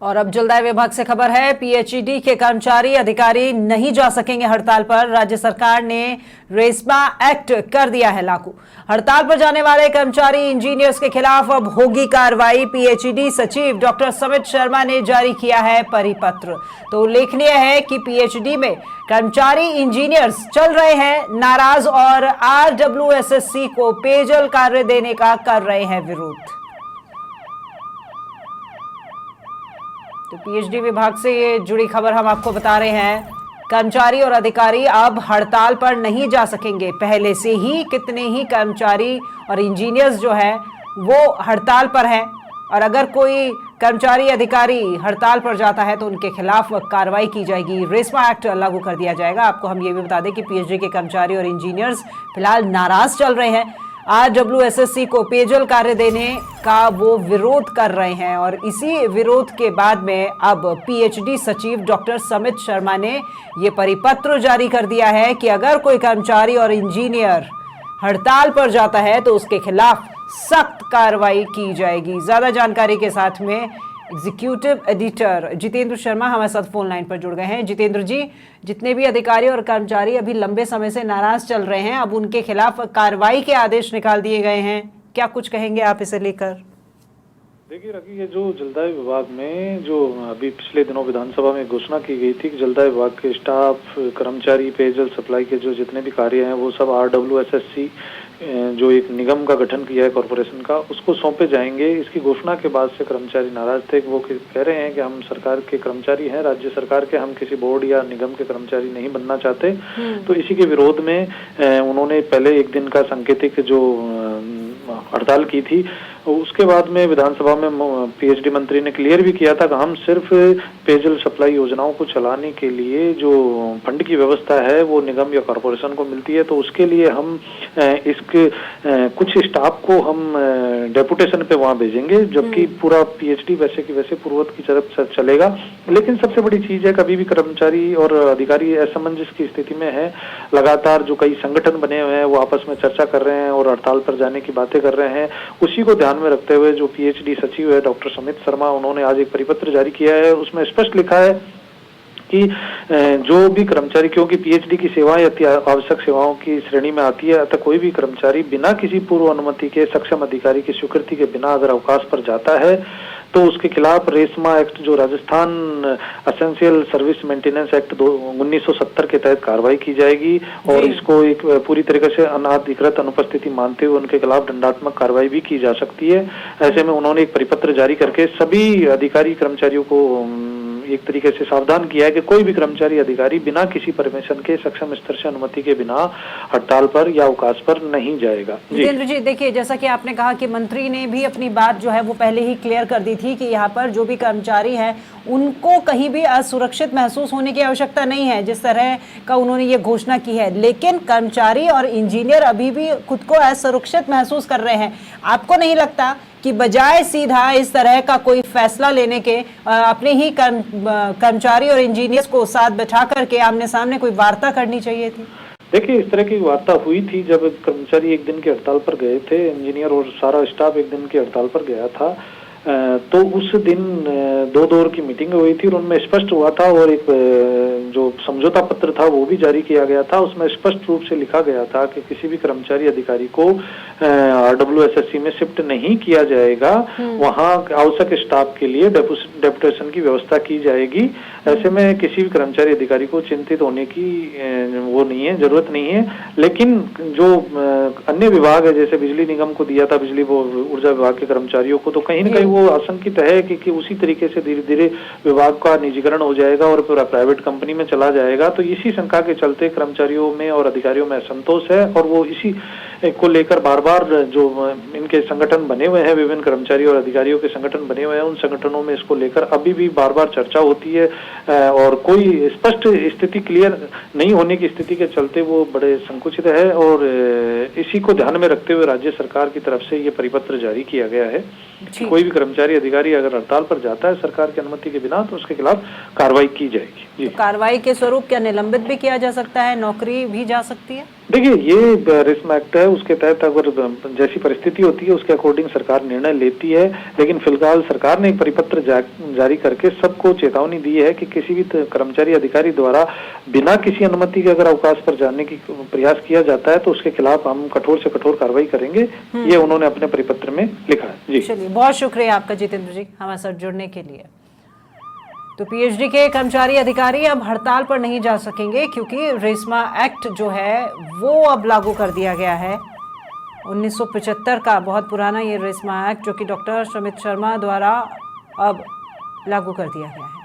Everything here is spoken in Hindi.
और अब जलदाय विभाग से खबर है, पीएचईडी के कर्मचारी अधिकारी नहीं जा सकेंगे हड़ताल पर। राज्य सरकार ने रेस्मा एक्ट कर दिया है लागू। हड़ताल पर जाने वाले कर्मचारी इंजीनियर्स के खिलाफ अब होगी कार्रवाई। पीएचईडी सचिव डॉक्टर समित शर्मा ने जारी किया है परिपत्र। तो उल्लेखनीय है कि पीएचईडी में कर्मचारी इंजीनियर्स चल रहे हैं नाराज और आरडब्ल्यूएसएससी को पेयजल कार्य देने का कर रहे हैं विरोध। तो पीएचडी विभाग से ये जुड़ी खबर हम आपको बता रहे हैं। कर्मचारी और अधिकारी अब हड़ताल पर नहीं जा सकेंगे। पहले से ही कितने ही कर्मचारी और इंजीनियर्स जो है वो हड़ताल पर हैं और अगर कोई कर्मचारी अधिकारी हड़ताल पर जाता है तो उनके खिलाफ कार्रवाई की जाएगी। रेस्मा एक्ट लागू कर दिया जाएगा। आपको हम ये भी बता दें कि पीएचडी के कर्मचारी और इंजीनियर्स फिलहाल नाराज चल रहे हैं। आरडब्ल्यूएसएससी को पेयजल कार्य देने का वो विरोध कर रहे हैं और इसी विरोध के बाद में अब पीएचडी सचिव डॉक्टर समित शर्मा ने ये परिपत्र जारी कर दिया है कि अगर कोई कर्मचारी और इंजीनियर हड़ताल पर जाता है तो उसके खिलाफ सख्त कार्रवाई की जाएगी। ज्यादा जानकारी के साथ में एग्जीक्यूटिव एडिटर जितेंद्र शर्मा हमारे साथ फोन लाइन पर जुड़ गए हैं। जितेंद्र जी, जितने भी अधिकारी और कर्मचारी अभी लंबे समय से नाराज चल रहे हैं, अब उनके खिलाफ कार्रवाई के आदेश निकाल दिए गए हैं, क्या कुछ कहेंगे आप इसे लेकर? देखिए रखी, ये जो जलदाय विभाग में जो अभी पिछले दिनों विधानसभा में घोषणा की गई थी कि जलदाय विभाग के स्टाफ, कर्मचारी, पेयजल सप्लाई के जो जितने भी कार्य हैं वो सब आरडब्ल्यूएसएससी जो एक निगम का गठन किया है कॉरपोरेशन का, उसको सौंपे जाएंगे। इसकी घोषणा के बाद से कर्मचारी नाराज थे। वो कह रहे हैं कि हम सरकार के कर्मचारी हैं, राज्य सरकार के, हम किसी बोर्ड या निगम के कर्मचारी नहीं बनना चाहते। तो इसी के विरोध में उन्होंने पहले एक दिन का सांकेतिक जो हड़ताल की थी, उसके बाद में विधानसभा में पीएचडी मंत्री ने क्लियर भी किया था कि हम सिर्फ पेयजल सप्लाई योजनाओं को चलाने के लिए जो फंड की व्यवस्था है वो निगम या कॉरपोरेशन को मिलती है, तो उसके लिए हम इसके कुछ स्टाफ को हम डेपुटेशन पे वहां भेजेंगे, जबकि पूरा पीएचडी वैसे की वैसे पूर्वत की तरफ चलेगा। लेकिन सबसे बड़ी चीज है, कभी भी कर्मचारी और अधिकारी असमंजस की स्थिति में है। लगातार जो कई संगठन बने हुए हैं वो आपस में चर्चा कर रहे हैं और हड़ताल पर जाने की बातें कर रहे हैं। उसी को ध्यान में रखते हुए जो पीएचडी सचिव है डॉक्टर समित शर्मा, उन्होंने आज एक परिपत्र जारी किया है। उसमें स्पष्ट लिखा है कि जो भी कर्मचारी, क्योंकि पीएचडी की सेवाएं अति आवश्यक सेवाओं की श्रेणी में आती है, अतः कोई भी कर्मचारी बिना किसी पूर्व अनुमति के सक्षम अधिकारी की स्वीकृति के बिना अगर अवकाश पर जाता है तो उसके खिलाफ रेस्मा एक्ट, जो Rajasthan essential service maintenance act 1970 के तहत कार्रवाई की जाएगी और इसको एक पूरी तरीके से अनाधिकृत अनुपस्थिति मानते हुए उनके खिलाफ दंडात्मक कार्रवाई भी की जा सकती है। ऐसे में उन्होंने एक परिपत्र जारी करके सभी अधिकारी कर्मचारियों को एक तरीके से सावधान किया है कि कोई भी कर्मचारी अधिकारी बिना किसी परमिशन के सक्षम स्तर से अनुमति के बिना हड़ताल पर या अवकाश पर नहीं जाएगा। जितेंद्र जी, देखिए, जैसा कि आपने कहा कि मंत्री ने भी अपनी बात जो है वो पहले ही क्लियर कर दी थी कि यहाँ पर जो भी कर्मचारी हैं उनको कहीं भी असुरक्षित महसूस होने की आवश्यकता नहीं है, जिस तरह का उन्होंने ये घोषणा की है। लेकिन कर्मचारी और इंजीनियर अभी भी खुद को असुरक्षित महसूस कर रहे हैं। आपको नहीं लगता कि बजाय सीधा इस तरह का कोई फैसला लेने के अपने ही कर्मचारी और इंजीनियर्स को साथ बैठा करके आमने सामने कोई वार्ता करनी चाहिए थी? देखिए, इस तरह की वार्ता हुई थी जब कर्मचारी एक दिन की हड़ताल पर गए थे, इंजीनियर और सारा स्टाफ एक दिन की हड़ताल पर गया था। तो उस दिन दो दौर की मीटिंग हुई थी और उनमें स्पष्ट हुआ था और एक जो समझौता पत्र था वो भी जारी किया गया था। उसमें स्पष्ट रूप से लिखा गया था कि किसी भी कर्मचारी अधिकारी को आरडब्ल्यूएसएससी में शिफ्ट नहीं किया जाएगा, वहां आवश्यक स्टाफ के लिए डेपुटेशन की व्यवस्था की जाएगी। ऐसे में किसी भी कर्मचारी अधिकारी को चिंतित होने की वो नहीं है, जरूरत नहीं है। लेकिन जो अन्य विभाग है, जैसे बिजली निगम को दिया था बिजली वो ऊर्जा विभाग के कर्मचारियों को, तो कहीं न कहीं वो आशंकित है कि उसी तरीके से धीरे धीरे विभाग का निजीकरण हो जाएगा और पूरा प्राइवेट कंपनी में चला जाएगा। तो इसी शंका के चलते कर्मचारियों में और अधिकारियों में असंतोष है और वो इसी को लेकर बार बार जो इनके संगठन बने हुए हैं, विभिन्न कर्मचारी और अधिकारियों के संगठन बने हुए हैं, उन संगठनों में इसको लेकर अभी भी बार बार चर्चा होती है और कोई स्पष्ट स्थिति क्लियर नहीं होने की स्थिति के चलते वो बड़े संकुचित है और इसी को ध्यान में रखते हुए राज्य सरकार की तरफ से ये परिपत्र जारी किया गया है कि कोई भी कर्मचारी अधिकारी अगर हड़ताल पर जाता है सरकार की अनुमति के बिना तो उसके खिलाफ कार्रवाई की जाएगी। तो कार्रवाई कार्रवाई के स्वरूप क्या निलंबित भी किया जा सकता है, नौकरी भी जा सकती है? देखिए, ये रिस्म एक्ट है, उसके तहत अगर जैसी परिस्थिति होती है उसके अकॉर्डिंग सरकार निर्णय लेती है। लेकिन फिलहाल सरकार ने एक परिपत्र जारी करके सबको चेतावनी दी है कि किसी भी कर्मचारी अधिकारी द्वारा बिना किसी अनुमति के अगर अवकाश पर जाने की प्रयास किया जाता है तो उसके खिलाफ हम कठोर से कठोर कार्रवाई करेंगे। ये उन्होंने अपने परिपत्र में लिखा है। जी चलिए, बहुत शुक्रिया आपका जितेंद्र जी हमारे साथ जुड़ने के लिए। तो पीएचडी के कर्मचारी अधिकारी अब हड़ताल पर नहीं जा सकेंगे क्योंकि रेस्मा एक्ट जो है वो अब लागू कर दिया गया है। 1975 का बहुत पुराना ये रेस्मा एक्ट जो कि डॉक्टर सुमित शर्मा द्वारा अब लागू कर दिया गया है।